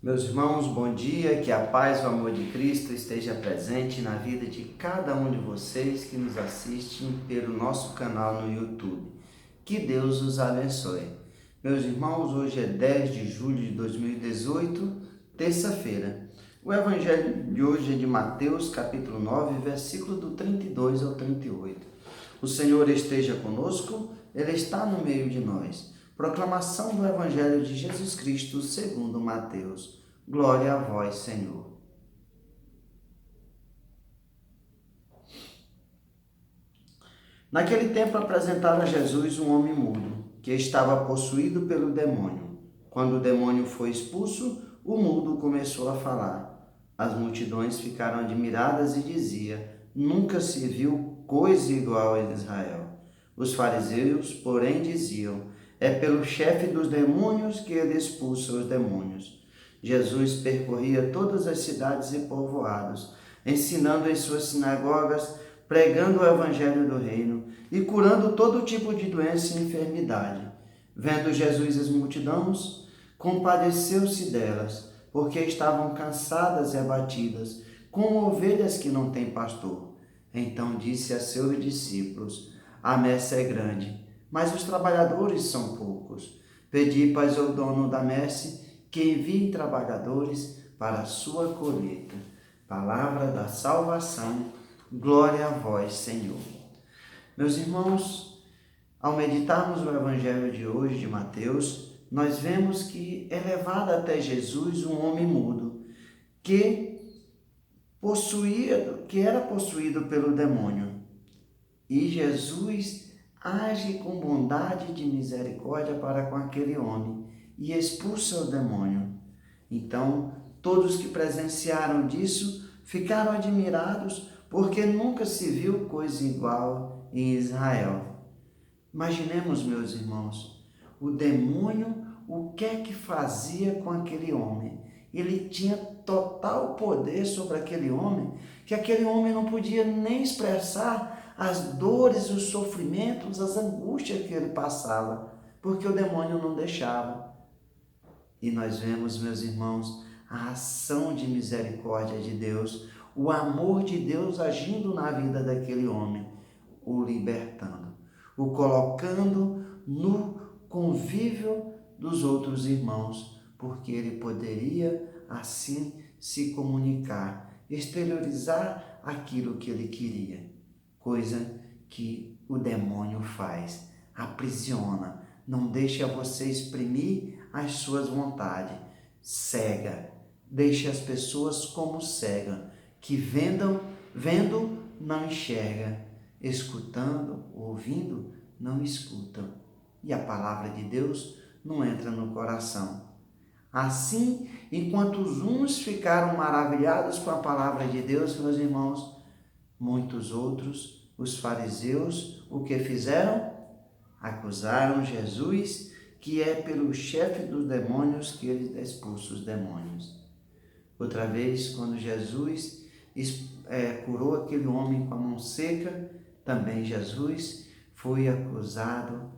Meus irmãos, bom dia, que a paz e o amor de Cristo esteja presente na vida de cada um de vocês que nos assistem pelo nosso canal no YouTube. Que Deus os abençoe. Meus irmãos, hoje é 10 de julho de 2018, terça-feira. O evangelho de hoje é de Mateus, capítulo 9, versículo do 32 ao 38. O Senhor esteja conosco, Ele está no meio de nós. Proclamação do Evangelho de Jesus Cristo segundo Mateus. Glória a vós, Senhor. Naquele tempo apresentaram a Jesus um homem mudo, que estava possuído pelo demônio. Quando o demônio foi expulso, o mudo começou a falar. As multidões ficaram admiradas e diziam: Nunca se viu coisa igual em Israel. Os fariseus, porém, diziam: É pelo chefe dos demônios que ele expulsa os demônios. Jesus percorria todas as cidades e povoados, ensinando em suas sinagogas, pregando o evangelho do reino e curando todo tipo de doença e enfermidade. Vendo Jesus as multidões, compadeceu-se delas, porque estavam cansadas e abatidas, como ovelhas que não têm pastor. Então disse a seus discípulos: A messe é grande, mas os trabalhadores são poucos. Pedi, pois, ao dono da messe que envie trabalhadores para a sua colheita. Palavra da salvação. Glória a vós, Senhor. Meus irmãos, ao meditarmos o evangelho de hoje de Mateus, nós vemos que é levado até Jesus um homem mudo, que era possuído pelo demônio. E Jesus age com bondade e misericórdia para com aquele homem e expulsa o demônio. Então, todos que presenciaram disso ficaram admirados, porque nunca se viu coisa igual em Israel. Imaginemos, meus irmãos, o demônio, o que é que fazia com aquele homem? Ele tinha total poder sobre aquele homem, que aquele homem não podia nem expressar as dores, os sofrimentos, as angústias que ele passava, porque o demônio não deixava. E nós vemos, meus irmãos, a ação de misericórdia de Deus, o amor de Deus agindo na vida daquele homem, o libertando, o colocando no convívio dos outros irmãos, porque ele poderia assim se comunicar, exteriorizar aquilo que ele queria, coisa que o demônio faz, aprisiona, não deixa você exprimir as suas vontades, cega, deixa as pessoas como cega, que vendo não enxerga, escutando, ouvindo, não escutam. E a palavra de Deus não entra no coração. Assim, enquanto os uns ficaram maravilhados com a palavra de Deus, meus irmãos, muitos outros, os fariseus, o que fizeram? Acusaram Jesus, que é pelo chefe dos demônios que ele expulsa os demônios. Outra vez, quando Jesus curou aquele homem com a mão seca, também Jesus foi acusado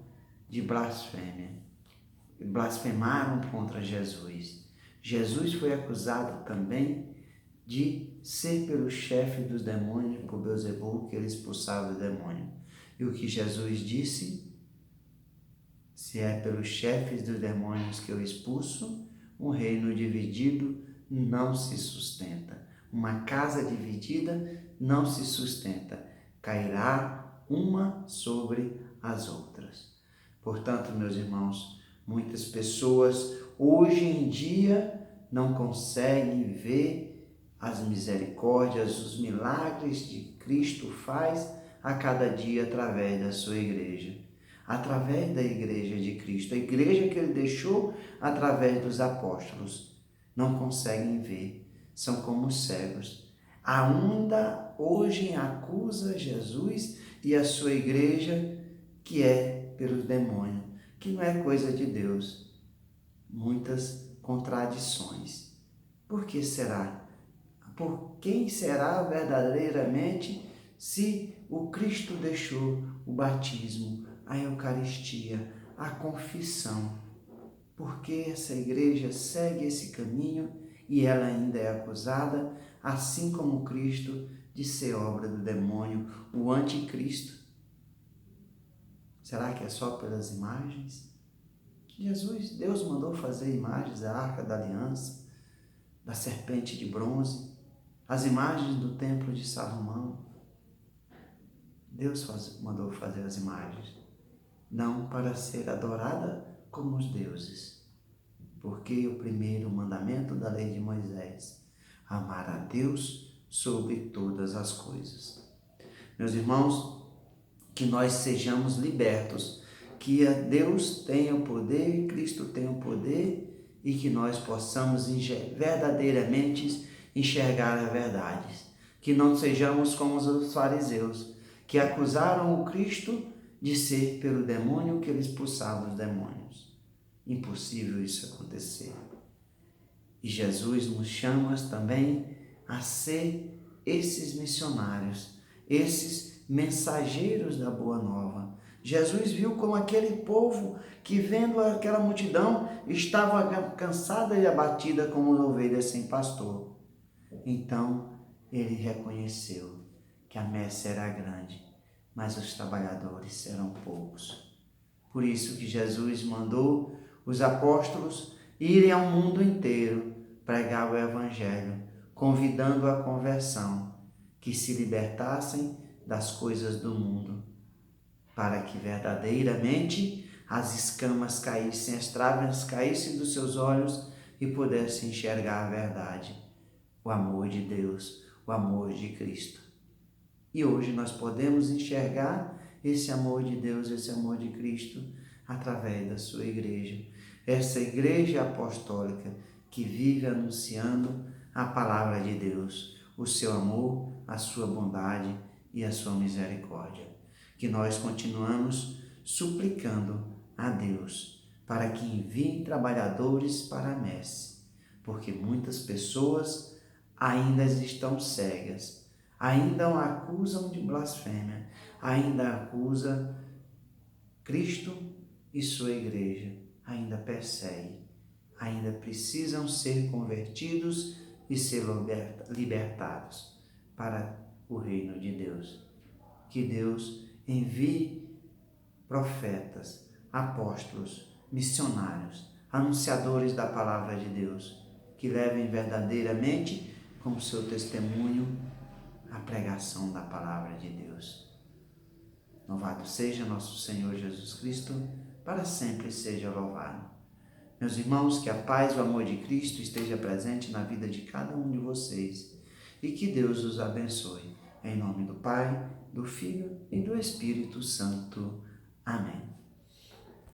de blasfêmia. Blasfemaram contra Jesus. Jesus foi acusado também de ser pelo chefe dos demônios, por Beelzebul, que ele expulsava o demônio. E o que Jesus disse? Se é pelos chefes dos demônios que eu expulso, um reino dividido não se sustenta. Uma casa dividida não se sustenta. Cairá uma sobre as outras. Portanto, meus irmãos, muitas pessoas hoje em dia não conseguem ver as misericórdias, os milagres que Cristo faz a cada dia através da sua igreja. Através da igreja de Cristo, a igreja que ele deixou através dos apóstolos, não conseguem ver, são como cegos. Ainda hoje acusa Jesus e a sua igreja, que é pelos demônios, que não é coisa de Deus. Muitas contradições. Por que será? Por quem será verdadeiramente se o Cristo deixou o batismo, a Eucaristia, a confissão? porque essa igreja segue esse caminho e ela ainda é acusada, assim como Cristo, de ser obra do demônio, o anticristo. Será que é só pelas imagens? Deus mandou fazer imagens da Arca da Aliança, da serpente de bronze, as imagens do templo de Salomão. Deus mandou fazer as imagens, não para ser adorada como os deuses, porque o primeiro mandamento da lei de Moisés, amar a Deus sobre todas as coisas. Meus irmãos, que nós sejamos libertos, que Deus tenha o poder, Cristo tenha o poder e que nós possamos verdadeiramente enxergar a verdade. Que não sejamos como os fariseus, que acusaram o Cristo de ser pelo demônio que ele expulsava os demônios. Impossível isso acontecer. E Jesus nos chama também a ser esses missionários, esses mensageiros da Boa Nova. Jesus viu como aquele povo que, vendo aquela multidão, estava cansada e abatida como ovelhas sem pastor. Então, ele reconheceu que a messe era grande, mas os trabalhadores eram poucos. Por isso que Jesus mandou os apóstolos irem ao mundo inteiro pregar o Evangelho, convidando a conversão, que se libertassem das coisas do mundo, para que verdadeiramente as escamas caíssem, as trávas caíssem dos seus olhos e pudessem enxergar a verdade, o amor de Deus, o amor de Cristo. E hoje nós podemos enxergar esse amor de Deus, esse amor de Cristo, através da sua igreja. Essa igreja apostólica que vive anunciando a palavra de Deus, o seu amor, a sua bondade e a sua misericórdia. Que nós continuamos suplicando a Deus para que envie trabalhadores para a messe, porque muitas pessoas ainda estão cegas, ainda o acusam de blasfêmia, ainda acusam Cristo e sua igreja, ainda perseguem, ainda precisam ser convertidos e ser libertados para o reino de Deus. Que Deus envie profetas, apóstolos, missionários, anunciadores da palavra de Deus, que levem verdadeiramente como seu testemunho a pregação da palavra de Deus. Louvado seja nosso Senhor Jesus Cristo, para sempre seja louvado. Meus irmãos, que a paz e o amor de Cristo esteja presente na vida de cada um de vocês e que Deus os abençoe. Em nome do Pai, do Filho e do Espírito Santo. Amém.